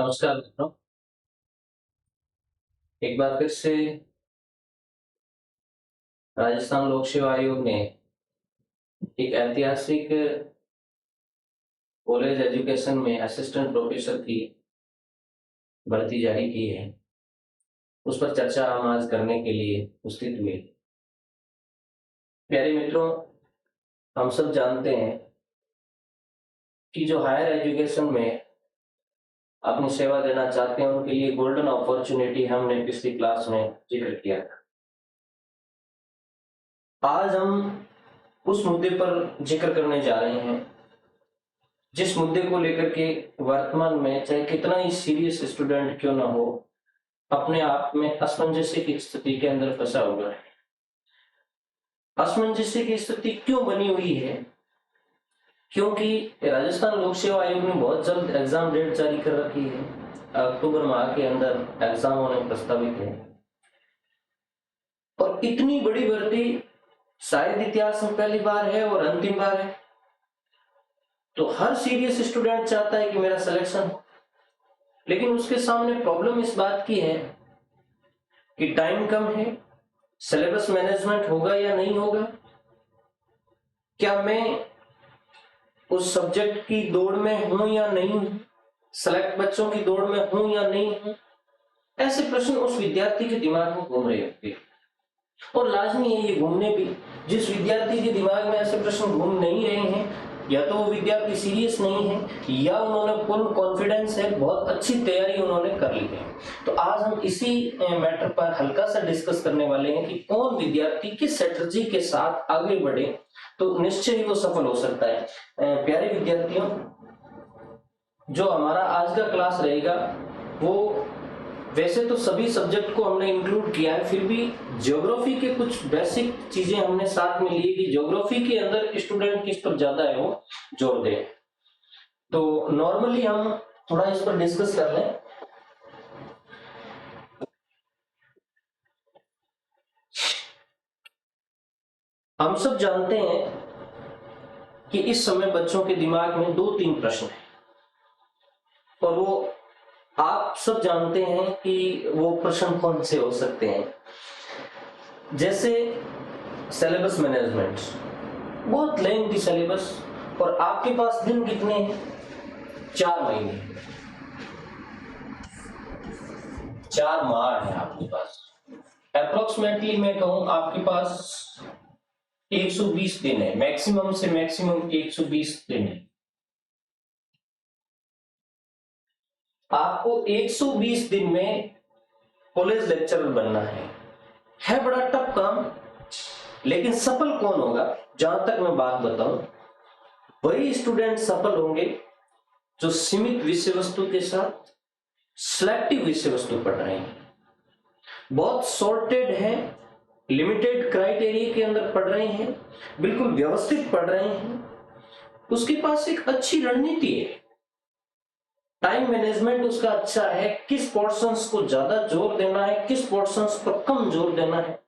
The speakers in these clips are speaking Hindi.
नमस्कार मित्रों। एक बार फिर से राजस्थान लोक सेवा आयोग ने एक ऐतिहासिक कॉलेज एजुकेशन में असिस्टेंट प्रोफेसर की भर्ती जारी की है। उस पर चर्चा हम आज करने के लिए उपस्थित हुए। प्यारे मित्रों, हम सब जानते हैं कि जो हायर एजुकेशन में अपनी सेवा देना चाहते हैं उनके लिए गोल्डन अपॉर्चुनिटी हमने पिछली क्लास में जिक्र किया था। आज हम उस मुद्दे पर जिक्र करने जा रहे हैं जिस मुद्दे को लेकर के वर्तमान में चाहे कितना ही सीरियस स्टूडेंट क्यों ना हो, अपने आप में असमंजस्य की स्थिति के अंदर फंसा हुआ है। असमंजस्य की स्थिति क्यों बनी हुई है? क्योंकि राजस्थान लोक सेवा आयोग ने बहुत जल्द एग्जाम डेट जारी कर रखी है। अक्टूबर माह के अंदर एग्जाम होने प्रस्तावित है और इतनी बड़ी भर्ती शायद इतिहास में पहली बार है और अंतिम बार है। तो हर सीरियस स्टूडेंट चाहता है कि मेरा सिलेक्शन हो, लेकिन उसके सामने प्रॉब्लम इस बात की है कि टाइम कम है, सिलेबस मैनेजमेंट होगा या नहीं होगा, क्या मैं उस सब्जेक्ट की दौड़ में हूं या नहीं हूं, सेलेक्ट बच्चों की दौड़ में हूं या नहीं हूं। ऐसे प्रश्न उस विद्यार्थी के दिमाग में घूम रहे होते और लाजमी है ये घूमने भी। जिस विद्यार्थी के दिमाग में ऐसे प्रश्न घूम नहीं रहे हैं, या तो वो विद्यार्थी सीरियस नहीं है या उन्होंने फुल कॉन्फिडेंस है, बहुत अच्छी तैयारी उन्होंने कर ली है। तो आज हम इसी मैटर पर हल्का सा डिस्कस करने वाले हैं कि कौन विद्यार्थी किस स्ट्रेटजी के साथ आगे बढ़े तो निश्चय ही वो सफल हो सकता है। प्यारे विद्यार्थियों, जो हमारा आज का क्लास रहेगा वो वैसे तो सभी सब्जेक्ट को हमने इंक्लूड किया है, फिर भी ज्योग्राफी के कुछ बेसिक चीजें हमने साथ में ली कि ज्योग्राफी के अंदर स्टूडेंट किस पर ज्यादा है वो जोर दे। तो नॉर्मली हम थोड़ा इस पर डिस्कस कर लें। हम सब जानते हैं कि इस समय बच्चों के दिमाग में 2-3 प्रश्न हैं और वो आप सब जानते हैं कि वो प्रश्न कौन से हो सकते हैं। जैसे सिलेबस मैनेजमेंट, बहुत लेंथी सिलेबस और आपके पास दिन कितने हैं? 4 महीने, 4 माह है आपके पास। अप्रोक्सीमेटली मैं कहूं आपके पास 120 दिन है, मैक्सिमम से मैक्सिमम 120 दिन है। आपको 120 दिन में कॉलेज लेक्चरर बनना है बड़ा टफ काम, लेकिन सफल कौन होगा? जहां तक मैं बात बताऊं, वही स्टूडेंट सफल होंगे जो सीमित विषय वस्तु के साथ सिलेक्टिव विषय वस्तु पढ़ रहे हैं, बहुत सॉर्टेड है, लिमिटेड क्राइटेरिया के अंदर पढ़ रहे हैं, बिल्कुल व्यवस्थित पढ़ रहे हैं, उसके पास एक अच्छी रणनीति है, टाइम मैनेजमेंट उसका अच्छा है, किस पोर्शंस को ज्यादा जोर देना है, किस पोर्शंस पर कम जोर देना है।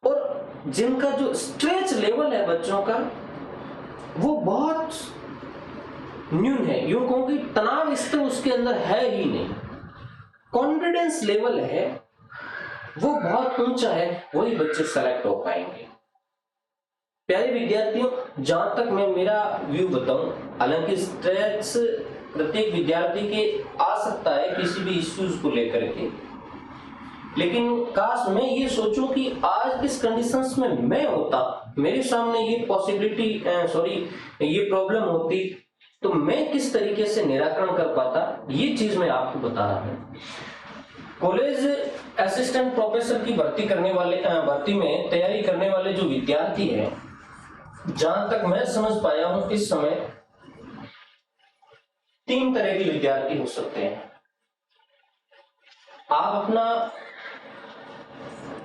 और जिनका जो स्ट्रेच लेवल है बच्चों का वो बहुत न्यून है, यूं कहूं कि तनाव स्तर उसके अंदर है ही नहीं, कॉन्फिडेंस लेवल है वो बहुत ऊंचा है, वही बच्चे सेलेक्ट हो पाएंगे। प्यारे विद्यार्थियों, जहां तक मैं मेरा व्यू बताऊं, हालांकि स्ट्रेस प्रत्येक विद्यार्थी के आ सकता है किसी भी इश्यूज को लेकर के, लेकिन काश मैं ये सोचूं कि आज इस कंडीशंस में मैं होता, मेरे सामने ये पॉसिबिलिटी ये प्रॉब्लम होती, तो मैं किस तरीके से निराकरण कर पाता, ये चीज मैं आपको बता रहा हूं। कॉलेज असिस्टेंट प्रोफेसर की भर्ती में तैयारी करने वाले जो विद्यार्थी हैं, जहां तक मैं समझ पाया हूं इस समय 3 तरह के विद्यार्थी हो सकते हैं। आप अपना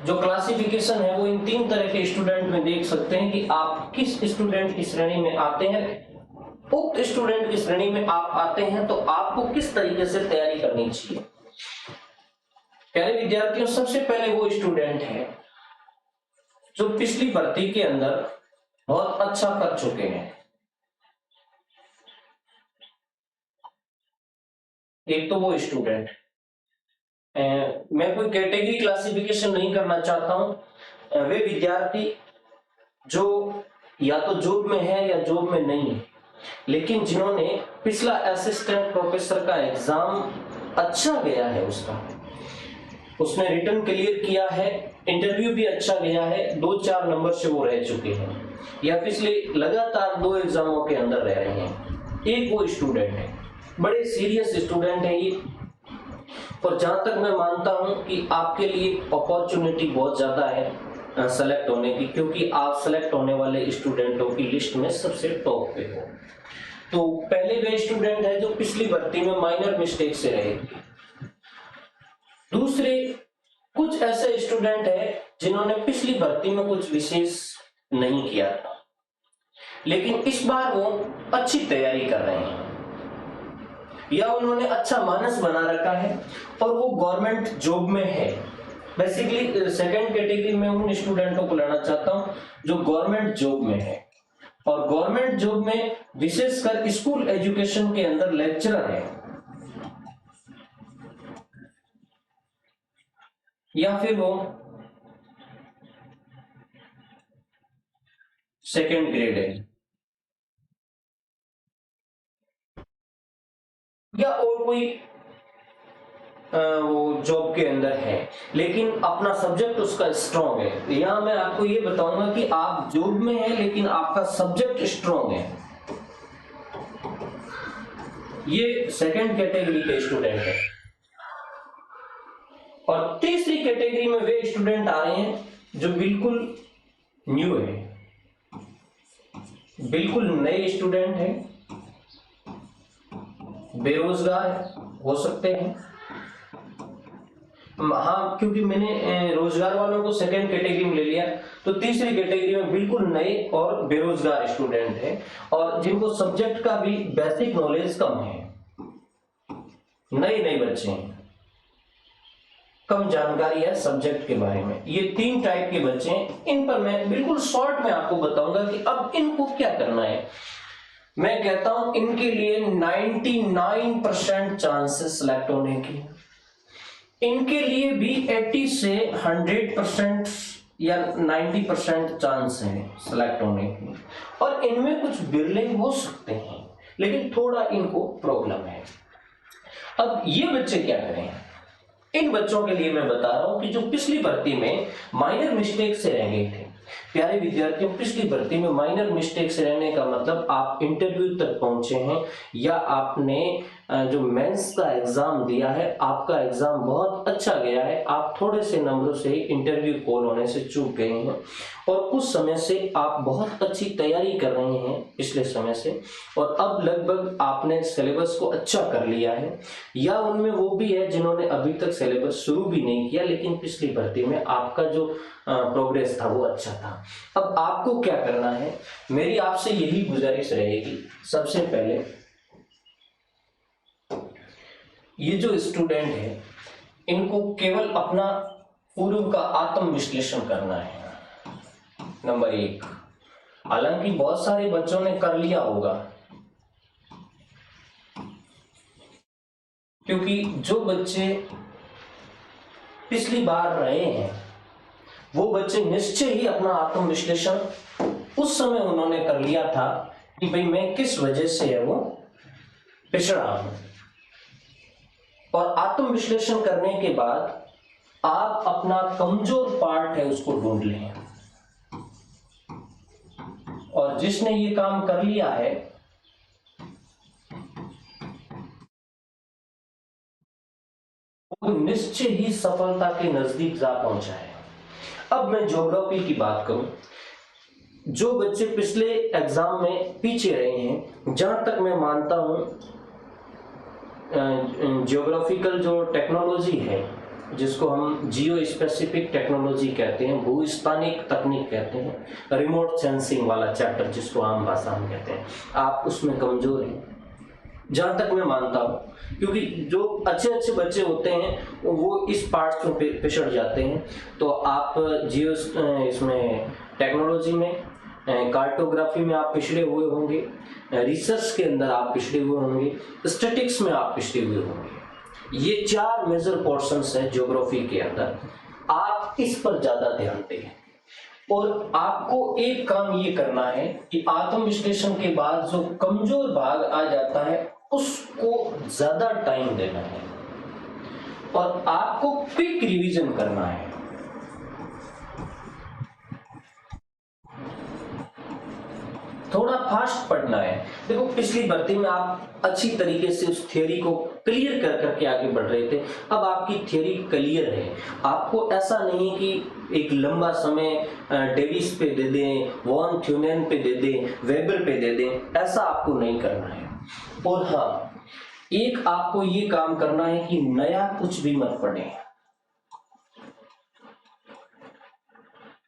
जो क्लासिफिकेशन है वो इन 3 तरह के स्टूडेंट में देख सकते हैं कि आप किस स्टूडेंट की श्रेणी में आते हैं। उक्त स्टूडेंट की श्रेणी में आप आते हैं तो आपको किस तरीके से तैयारी करनी चाहिए। प्यारे विद्यार्थियों, सबसे पहले वो स्टूडेंट है जो पिछली भर्ती के अंदर बहुत अच्छा कर चुके हैं, एक तो वो स्टूडेंट, मैं कोई कैटेगरी क्लासिफिकेशन नहीं करना चाहता हूं, वे विद्यार्थी जो या तो जॉब में है या जॉब में नहीं है, लेकिन जिन्होंने पिछला असिस्टेंट प्रोफेसर का एग्जाम अच्छा गया है, उसने रिटर्न क्लियर किया है, इंटरव्यू भी अच्छा गया है, 2-4 नंबर से वो रह चुके हैं या पिछले लगातार 2 एग्जामों के अंदर रह रहे हैं, एक वो स्टूडेंट है, बड़े सीरियस स्टूडेंट है ये। और जहां तक मैं मानता हूं कि आपके लिए अपॉर्चुनिटी बहुत ज्यादा है सेलेक्ट होने की, क्योंकि आप सेलेक्ट होने वाले स्टूडेंटों की लिस्ट में सबसे टॉप पे हो। तो पहले वे स्टूडेंट है जो पिछली भर्ती में माइनर मिस्टेक से रहे। दूसरे कुछ ऐसे स्टूडेंट है जिन्होंने पिछली भर्ती में कुछ विशेष नहीं किया था, लेकिन इस बार वो अच्छी तैयारी कर रहे हैं या उन्होंने अच्छा मानस बना रखा है और वो गवर्नमेंट जॉब में है। बेसिकली सेकंड कैटेगरी में उन स्टूडेंटों को लेना चाहता हूं जो गवर्नमेंट जॉब में है, और गवर्नमेंट जॉब में विशेषकर स्कूल एजुकेशन के अंदर लेक्चरर है या फिर वो सेकंड ग्रेड है या और कोई वो जॉब के अंदर है, लेकिन अपना सब्जेक्ट उसका स्ट्रॉन्ग है। यहां मैं आपको ये बताऊंगा कि आप जॉब में है लेकिन आपका सब्जेक्ट स्ट्रॉन्ग है, ये सेकंड कैटेगरी के स्टूडेंट है। और तीसरी कैटेगरी में वे स्टूडेंट आ रहे हैं जो बिल्कुल न्यू है, बिल्कुल नए स्टूडेंट हैं, बेरोजगार हो सकते हैं। हाँ, क्योंकि मैंने रोजगार वालों को सेकंड कैटेगरी में ले लिया, तो तीसरी कैटेगरी में बिल्कुल नए और बेरोजगार स्टूडेंट हैं और जिनको सब्जेक्ट का भी बेसिक नॉलेज कम है, नए बच्चे हैं, कम जानकारी है सब्जेक्ट के बारे में। ये 3 टाइप के बच्चे हैं, इन पर मैं बिल्कुल शॉर्ट में आपको बताऊंगा कि अब इनको क्या करना है। मैं कहता हूं इनके लिए 99% चांसेस सिलेक्ट होने की, इनके लिए भी 80 से 100% या 90% चांस है सिलेक्ट होने की, और इनमें कुछ बिरले हो सकते हैं लेकिन थोड़ा इनको प्रॉब्लम है। अब ये बच्चे क्या करें? इन बच्चों के लिए मैं बता रहा हूं कि जो पिछली भर्ती में माइनर मिस्टेक से रह गए थे। प्यारे विद्यार्थियों, पिछली भर्ती में माइनर मिस्टेक से रहने का मतलब आप इंटरव्यू तक पहुंचे हैं या आपने जो मेंस का एग्जाम दिया है, आपका एग्जाम बहुत अच्छा गया है, आप थोड़े से नंबरों से इंटरव्यू कॉल होने से चूक गए हैं और कुछ समय से आप बहुत अच्छी तैयारी कर रहे हैं पिछले समय से, और अब लगभग आपने सिलेबस को अच्छा कर लिया है, या उनमें वो भी है जिन्होंने अभी तक सिलेबस शुरू भी नहीं किया लेकिन पिछली भर्ती में आपका जो प्रोग्रेस था वो अच्छा था। अब आपको क्या करना है, मेरी आपसे यही गुजारिश रहेगी, सबसे पहले ये जो स्टूडेंट है इनको केवल अपना पूर्व का आत्म विश्लेषण करना है, नंबर 1। हालांकि बहुत सारे बच्चों ने कर लिया होगा, क्योंकि जो बच्चे पिछली बार रहे हैं वो बच्चे निश्चय ही अपना आत्म विश्लेषण उस समय उन्होंने कर लिया था कि भाई मैं किस वजह से है वो पिछड़ा हूं, और आत्म विश्लेषण करने के बाद आप अपना कमजोर पार्ट है उसको ढूंढ लें, और जिसने ये काम कर लिया है वो निश्चय ही सफलता के नजदीक जा पहुंचा है। अब मैं ज्योग्राफी की बात करूं, जो बच्चे पिछले एग्जाम में पीछे रहे हैं, जहां तक मैं मानता हूं ज्योग्राफिकल जो टेक्नोलॉजी है जिसको हम जियो स्पेसिफिक टेक्नोलॉजी कहते हैं, भूस्थानिक तकनीक कहते हैं, रिमोट सेंसिंग वाला चैप्टर जिसको आम भाषा में कहते हैं, आप उसमें कमजोर हैं जहां तक मैं मानता हूं, क्योंकि जो अच्छे बच्चे होते हैं वो इस पार्ट में पिछड़ जाते हैं। तो आप जियो इसमें टेक्नोलॉजी में, कार्टोग्राफी में आप पिछड़े हुए होंगे, रिसर्च के अंदर आप पिछड़े हुए होंगे, स्टैटिक्स में आप पिछड़े हुए होंगे। ये 4 मेजर पोर्शंस है ज्योग्राफी के अंदर, आप इस पर ज्यादा ध्यान दें। और आपको एक काम ये करना है कि आत्म विश्लेषण के बाद जो कमजोर भाग आ जाता है उसको ज्यादा टाइम देना है और आपको क्विक रिवीजन करना है। थोड़ा फास्ट पढ़ना है। देखो पिछली भर्ती में आप अच्छी तरीके से उस थ्योरी को क्लियर कर करके आगे बढ़ रहे थे, अब आपकी थ्योरी क्लियर है। आपको ऐसा नहीं है कि एक लंबा समय डेविस पे दे दें, वॉन थ्यूनेन पे दे दें, वेबर पे दे दें, ऐसा आपको नहीं करना है। और हाँ, एक आपको ये काम करना है कि नया कुछ भी मत पढ़ें।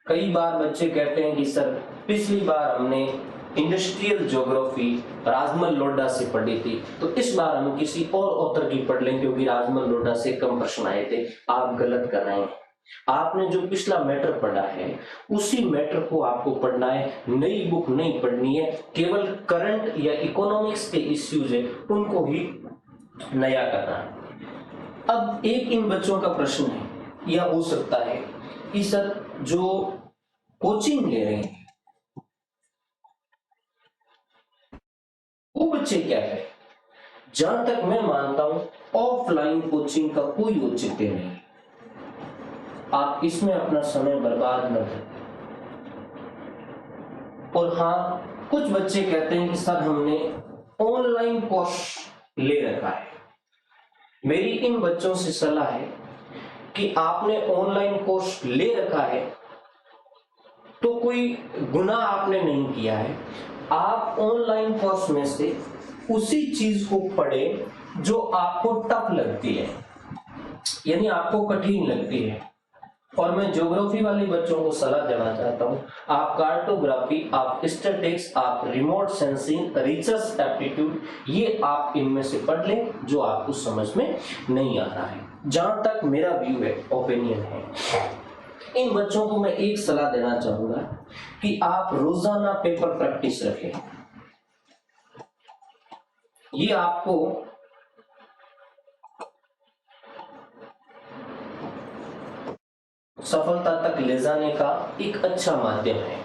कई बार बच्चे कहते हैं कि सर पिछली बार हमने इंडस्ट्रियल ज्योग्राफी राजमल लोढ़ा से पढ़ी थी, तो इस बार हम किसी और ऑथर की पढ़ लें क्योंकि राजमल लोढ़ा से कम प्रश्न आए थे। आप गलत कर रहे हैं। आपने जो पिछला मैटर पढ़ा है उसी मैटर को आपको पढ़ना है, नई बुक नहीं पढ़नी है। केवल करंट या इकोनॉमिक्स के इश्यूज है उनको ही नया करना है। अब एक इन बच्चों का प्रश्न है, यह हो सकता है कि सर जो कोचिंग ले रहे हैं वो बच्चे क्या करें। जहां तक मैं मानता हूं ऑफलाइन कोचिंग का कोई औचित्य नहीं, आप इसमें अपना समय बर्बाद न करें। और हाँ, कुछ बच्चे कहते हैं कि सर हमने ऑनलाइन कोर्स ले रखा है। मेरी इन बच्चों से सलाह है कि आपने ऑनलाइन कोर्स ले रखा है तो कोई गुनाह आपने नहीं किया है। आप ऑनलाइन कोर्स में से उसी चीज को पढ़ें जो आपको टफ लगती है, यानी आपको कठिन लगती है। और मैं ज्योग्राफी वाले बच्चों को सलाह देना चाहता हूं, आप कार्टोग्राफी, आप स्टैटिस्टिक्स, आप रिमोट सेंसिंग, रिसर्च एप्टीट्यूड, ये आप इनमें से पढ़ लें जो आपको समझ में नहीं आ रहा है। जहां तक मेरा व्यू है, ओपिनियन है, इन बच्चों को मैं एक सलाह देना चाहूंगा कि आप रोजाना पेपर प्रैक्टिस रखें। ये आपको सफलता तक ले जाने का एक अच्छा माध्यम है।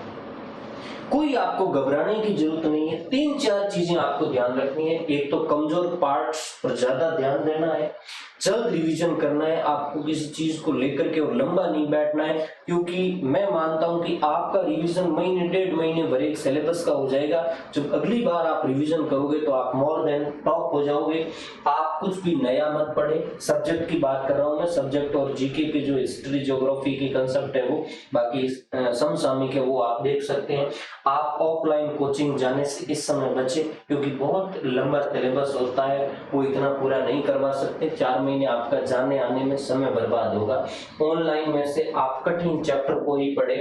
कोई आपको घबराने की जरूरत नहीं है। 3-4 चीजें आपको ध्यान रखनी है। एक तो कमजोर पार्ट्स पर ज्यादा ध्यान देना है, जल्द रिवीजन करना है, आपको किसी चीज को लेकर के और लंबा नहीं बैठना है, क्योंकि मैं मानता हूं कि आपका रिवीजन महीने 1.5 महीने भर एक सिलेबस का हो जाएगा। जब अगली बार आप रिवीजन करोगे तो आप मोर देन टॉप हो जाओगे। आप कुछ भी नया मत पढ़े। सब्जेक्ट की बात कर रहा हूं मैं, सब्जेक्ट और जीके के जो हिस्ट्री ज्योग्राफी की कंसेप्ट है वो, बाकी समसामयिक है वो आप देख सकते हैं। आप ऑफलाइन कोचिंग जाने से इस समय बचे, क्योंकि बहुत लंबा सिलेबस होता है, वो इतना पूरा नहीं करवा सकते। 4 महीने आपका जाने आने में समय बर्बाद होगा। ऑनलाइन में से आप कठिन चैप्टर को ही पढ़े,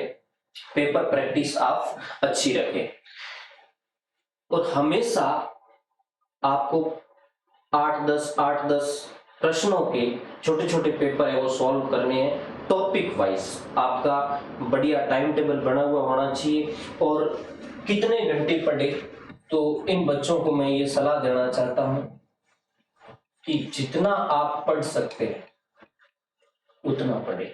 पेपर प्रैक्टिस आप अच्छी रखें। और हमेशा आपको 8-10 प्रश्नों के छोटे छोटे पेपर है वो सॉल्व करने हैं। टॉपिक वाइज आपका बढ़िया टाइम टेबल बना हुआ होना चाहिए। और कितने घंटे पढ़े, तो इन बच्चों को मैं ये सलाह देना चाहता हूं कि जितना आप पढ़ सकते हैं उतना पढ़े।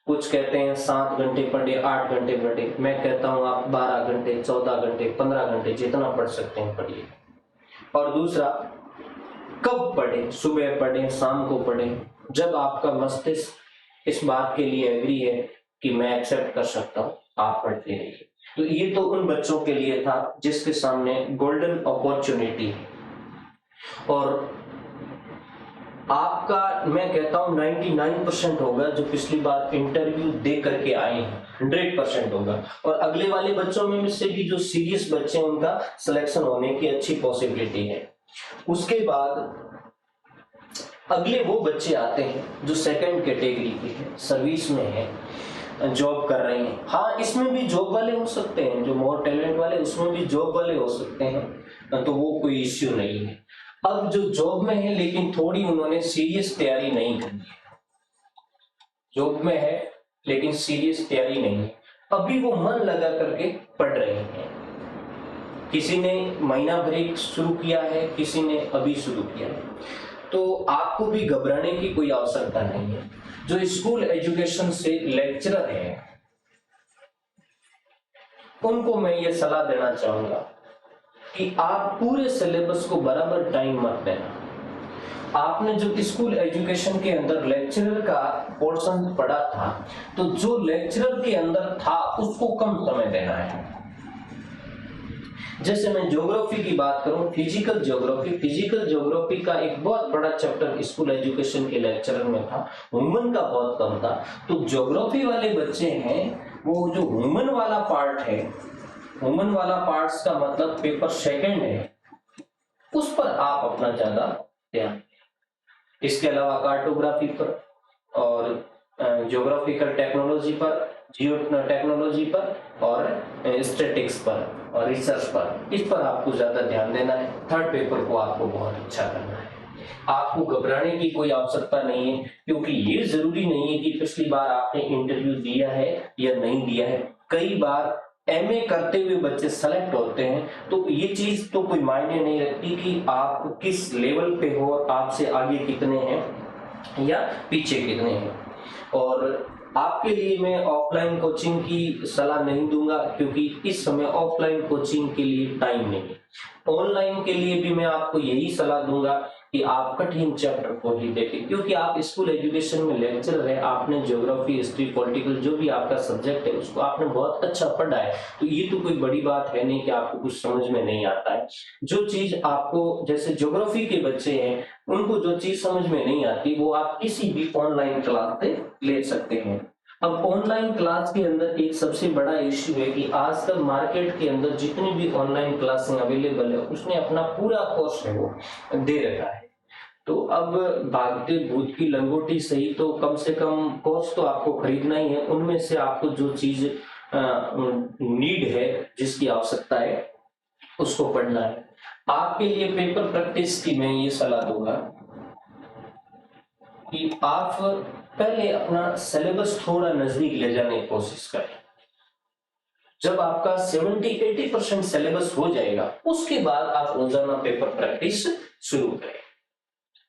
कुछ कहते हैं 7 घंटे पढ़े, 8 घंटे पढ़े। मैं कहता हूं आप 12 घंटे, 14 घंटे, 15 घंटे जितना पढ़ सकते हैं पढ़िए। और दूसरा, कब पढ़े, सुबह पढ़े, शाम को पढ़े, जब आपका मस्तिष्क इस बात के लिए एग्री है कि मैं एक्सेप्ट कर सकता हूं, आप पढ़ते रहिए। तो ये तो उन बच्चों के लिए था जिसके सामने गोल्डन अपॉर्चुनिटी है। और आपका मैं कहता हूं 99% होगा जो पिछली बार इंटरव्यू दे करके आए हैं, 100% होगा। और अगले वाले बच्चों में से भी जो सीरियस बच्चे हैं उनका सिलेक्शन होने की अच्छी पॉसिबिलिटी है। उसके बाद अगले वो बच्चे आते हैं जो सेकंड कैटेगरी के हैं, सर्विस में है, जॉब कर रहे हैं। हाँ, इसमें भी जॉब वाले हो सकते हैं, जो मोर टैलेंट वाले, उसमें भी जॉब वाले हो सकते हैं, तो वो कोई इश्यू नहीं है। अब जो जॉब में है लेकिन थोड़ी उन्होंने सीरियस तैयारी नहीं करी है, जॉब में है लेकिन सीरियस तैयारी नहीं है, अभी वो मन लगा करके पढ़ रहे हैं। किसी ने महीना भर शुरू किया है, किसी ने अभी शुरू किया है। तो आपको भी घबराने की कोई आवश्यकता नहीं है। जो स्कूल एजुकेशन से लेक्चरर है उनको मैं ये सलाह देना चाहूंगा कि आप पूरे सिलेबस को बराबर टाइम मत देना। आपने जो स्कूल एजुकेशन के अंदर लेक्चरर का पोर्शन पढ़ा था, तो जो लेक्चरर के अंदर था उसको कम समय देना है। जैसे मैं ज्योग्राफी की बात करूं, फिजिकल ज्योग्राफी का एक बहुत बड़ा चैप्टर स्कूल एजुकेशन के लेक्चरर में था, ह्यूमन का बहुत कम था। तो ज्योग्राफी वाले बच्चे हैं, वो जो ह्यूमन वाला पार्ट है, ह्यूमन वाला पार्ट्स का मतलब पेपर सेकंड है, उस पर आप अपना ज्यादा ध्यान। इसके अलावा कार्टोग्राफी पर और ज्योग्राफिकल टेक्नोलॉजी पर, जियो टेक्नोलॉजी पर और स्टैटिक्स पर और रिसर्च पर, इस पर आपको ज्यादा ध्यान देना है। थर्ड पेपर को आपको बहुत अच्छा करना है। आपको घबराने की कोई आवश्यकता नहीं है, क्योंकि ये जरूरी नहीं है कि पिछली बार आपने इंटरव्यू दिया है या नहीं दिया है। कई बार एमए करते हुए बच्चे सेलेक्ट होते हैं, तो ये चीज तो कोई मायने नहीं रखती कि आप किस लेवल पे हो, आपसे आगे कितने हैं या पीछे कितने हैं। और आपके लिए मैं ऑफलाइन कोचिंग की सलाह नहीं दूंगा, क्योंकि इस समय ऑफलाइन कोचिंग के लिए टाइम नहीं है। ऑनलाइन के लिए भी मैं आपको यही सलाह दूंगा कि आप कठिन चैप्टर को ही देखें, क्योंकि आप स्कूल एजुकेशन में लेक्चरर है, आपने ज्योग्राफी, हिस्ट्री, पॉलिटिकल जो भी आपका सब्जेक्ट है उसको आपने बहुत अच्छा पढ़ा है, तो ये तो कोई बड़ी बात है नहीं कि आपको कुछ समझ में नहीं आता है। जो चीज आपको, जैसे ज्योग्राफी के बच्चे हैं, उनको जो चीज समझ में नहीं आती वो आप किसी भी ऑनलाइन क्लास से ले सकते हैं। अब ऑनलाइन क्लास के अंदर एक सबसे बड़ा इश्यू है कि आजकल मार्केट के अंदर जितनी भी ऑनलाइन क्लासें अवेलेबल है, उसने अपना पूरा कोर्स है वो दे रखा है। तो अब भागते भूत की लंगोटी सही, तो कम से कम कोर्स तो आपको खरीदना ही है। उनमें से आपको जो चीज नीड है, जिसकी आवश्यकता है, उसको पढ़ना है। आपके लिए पेपर प्रैक्टिस की मैं ये सलाह दूंगा कि आप पहले अपना सिलेबस थोड़ा नजदीक ले जाने की कोशिश करें। जब आपका 70-80% सिलेबस हो जाएगा, उसके बाद आप रोजाना पेपर प्रैक्टिस शुरू करें।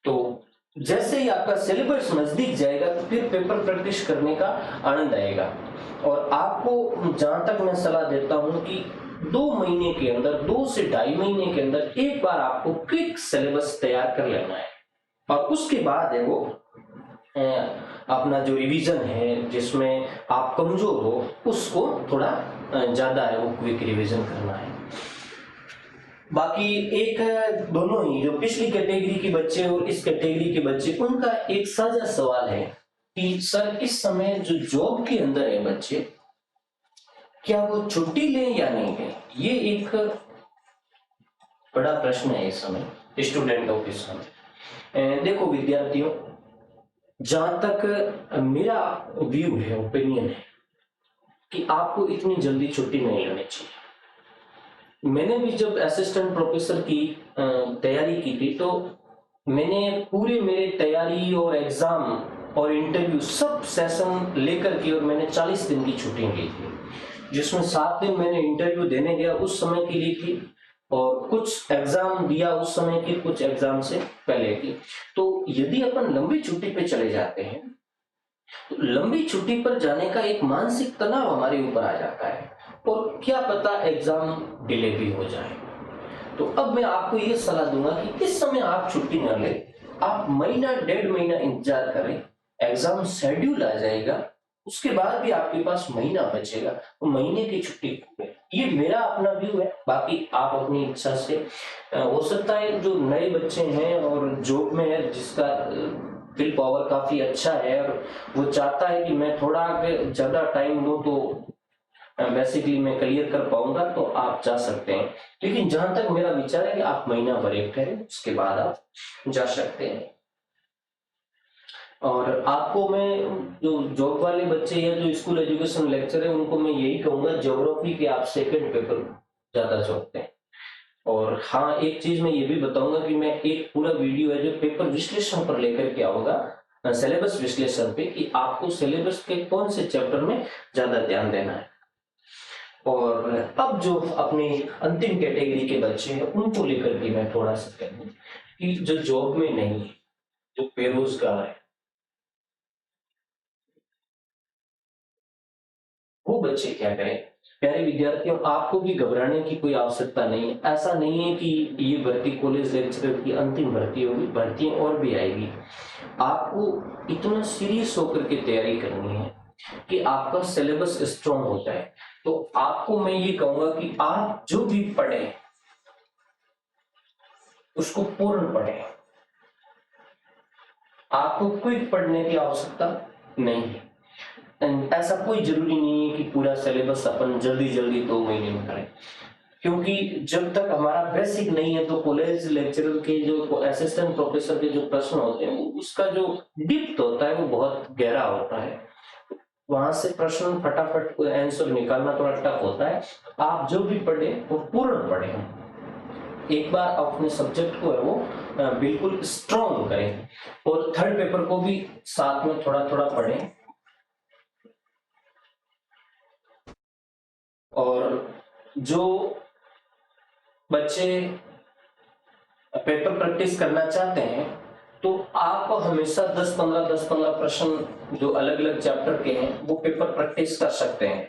तो जैसे ही आपका सिलेबस नजदीक जाएगा, तो फिर पेपर प्रैक्टिस करने का आनंद आएगा। और आपको जहां तक मैं सलाह देता हूं कि 2 महीने के अंदर, 2 से 2.5 महीने के अंदर एक बार आपको क्विक सिलेबस तैयार कर लेना है, और उसके बाद है वो अपना जो रिवीजन है, जिसमें आप कमजोर हो, उसको थोड़ा ज्यादा है वो क्विक रिवीजन करना है। बाकी एक दोनों ही, जो पिछली कैटेगरी के बच्चे और इस कैटेगरी के बच्चे, उनका एक साझा सवाल है कि सर इस समय जो जॉब के अंदर है बच्चे, क्या वो छुट्टी लें या नहीं लें? ये एक बड़ा प्रश्न है इस समय स्टूडेंटों के सामने। देखो विद्यार्थियों, जहां तक मेरा व्यू है, ओपिनियन है, कि आपको इतनी जल्दी छुट्टी नहीं लेनी चाहिए। मैंने भी जब असिस्टेंट प्रोफेसर की तैयारी की थी, तो मैंने पूरे मेरे तैयारी और एग्जाम और इंटरव्यू सब सेशन लेकर के, और मैंने 40 दिन की छुट्टी ली थी, जिसमें 7 दिन मैंने इंटरव्यू देने गया उस समय के लिए की, और कुछ एग्जाम दिया उस समय की, कुछ एग्जाम से पहले की। तो यदि अपन लंबी छुट्टी पे चले जाते हैं, तो लंबी छुट्टी पर जाने का एक मानसिक तनाव हमारे ऊपर आ जाता है, और क्या पता एग्जाम डिले भी हो जाए। तो अब मैं आपको ये सलाह दूंगा कि इस समय आप छुट्टी न लें, आप महीना 1.5 महीना इंतजार करें, एग्जाम शेड्यूल आ जाएगा, उसके बाद भी आपके पास महीना बचेगा, तो महीने की छुट्टी। ये मेरा अपना व्यू है, बाकी आप अपनी इच्छा से, हो सकता है जो नए बच्चे हैं और जॉब में है, जिसका विल पावर काफी अच्छा है और वो चाहता है कि मैं थोड़ा ज्यादा टाइम दूं तो बेसिकली मैं क्लियर कर पाऊंगा, तो आप जा सकते हैं। लेकिन जहां तक मेरा विचार है कि आप महीना भर एक करें, उसके बाद आप जा सकते हैं। और आपको मैं, जो जॉब वाले बच्चे या जो स्कूल एजुकेशन लेक्चर है, उनको मैं यही कहूंगा, ज्योग्राफी के आप सेकंड पेपर ज्यादा छोड़ते हैं। और हाँ, एक चीज मैं ये भी बताऊंगा कि मैं एक पूरा वीडियो है जो पेपर विश्लेषण पर लेकर के आऊंगा, सिलेबस विश्लेषण पे, कि आपको सिलेबस के कौन से चैप्टर में ज्यादा ध्यान देना है। और अब जो अपने अंतिम कैटेगरी के बच्चे हैं, उनको लेकर के मैं थोड़ा सा कहूँ कि जो जॉब में नहीं है, जो बेरोजगार है, वो बच्चे क्या करें। प्यारे विद्यार्थियों, आपको भी घबराने की कोई आवश्यकता नहीं है। ऐसा नहीं है कि ये भर्ती कॉलेज लेक्चरर की अंतिम भर्ती होगी, भर्तियां और भी आएगी। आपको इतना सीरियस होकर के तैयारी करनी है कि आपका सिलेबस स्ट्रॉन्ग होता है। तो आपको मैं ये कहूंगा कि आप जो भी पढ़े उसको पूर्ण पढ़े, आपको क्विक पढ़ने की आवश्यकता नहीं है। ऐसा कोई जरूरी नहीं है कि पूरा सिलेबस अपन जल्दी जल्दी 2 महीने में करें, क्योंकि जब तक हमारा बेसिक नहीं है तो कॉलेज लेक्चरर के जो असिस्टेंट प्रोफेसर के जो प्रश्न होते हैं उसका जो डिप्थ होता है वो बहुत गहरा होता है। वहां से प्रश्न फटाफट आंसर निकालना थोड़ा टफ होता है। आप जो भी पढ़े वो पूर्ण पढ़े, एक बार अपने सब्जेक्ट को है वो बिल्कुल स्ट्रॉन्ग करें, और थर्ड पेपर को भी साथ में थोड़ा थोड़ा पढ़ें। और जो बच्चे पेपर प्रैक्टिस करना चाहते हैं तो आप हमेशा 10-15 प्रश्न जो अलग अलग चैप्टर के हैं वो पेपर प्रैक्टिस कर सकते हैं,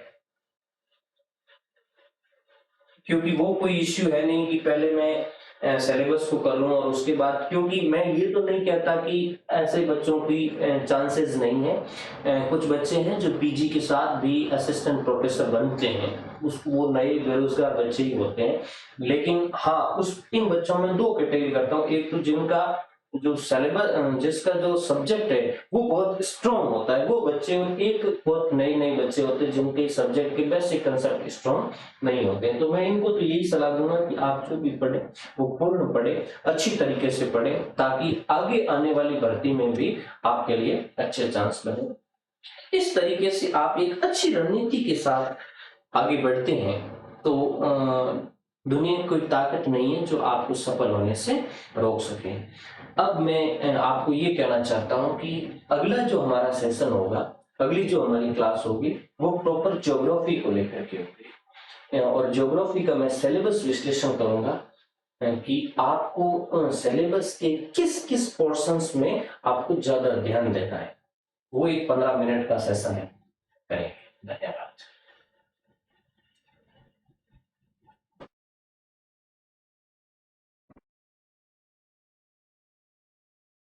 क्योंकि वो कोई इश्यू है नहीं कि पहले मैं सिलेबस को कर लूं और उसके बाद, क्योंकि मैं ये तो नहीं कहता कि ऐसे बच्चों की चांसेस नहीं है। कुछ बच्चे हैं जो पीजी के साथ भी असिस्टेंट प्रोफेसर बनते हैं, वो नए बेरोजगार बच्चे ही होते हैं। लेकिन हाँ, इन बच्चों में 2 कैटेगरी करता हूँ। एक तो जिनका जो सिलेबस, जिसका जो सब्जेक्ट है वो बहुत स्ट्रॉन्ग होता है वो बच्चे, और एक बहुत नए बच्चे होते हैं जिनके सब्जेक्ट के बेसिक कंसेप्ट स्ट्रॉन्ग नहीं होते हैं। तो मैं इनको तो यही सलाह दूंगा कि आप जो भी पढ़े वो पूर्ण पढ़े, अच्छी तरीके से पढ़े, ताकि आगे आने वाली भर्ती में भी आपके लिए अच्छे चांस बने। इस तरीके से आप एक अच्छी रणनीति के साथ आगे बढ़ते हैं तो दुनिया की कोई ताकत नहीं है जो आपको सफल होने से रोक सके। अब मैं आपको ये कहना चाहता हूं कि अगला जो हमारा सेशन होगा, अगली जो हमारी क्लास होगी वो प्रॉपर ज्योग्राफी को लेकर के होगी, और ज्योग्राफी का मैं सिलेबस विश्लेषण करूंगा कि आपको सिलेबस के किस किस पोर्शंस में आपको ज्यादा ध्यान देना है। वो एक 15 मिनट का सेशन है। धन्यवाद।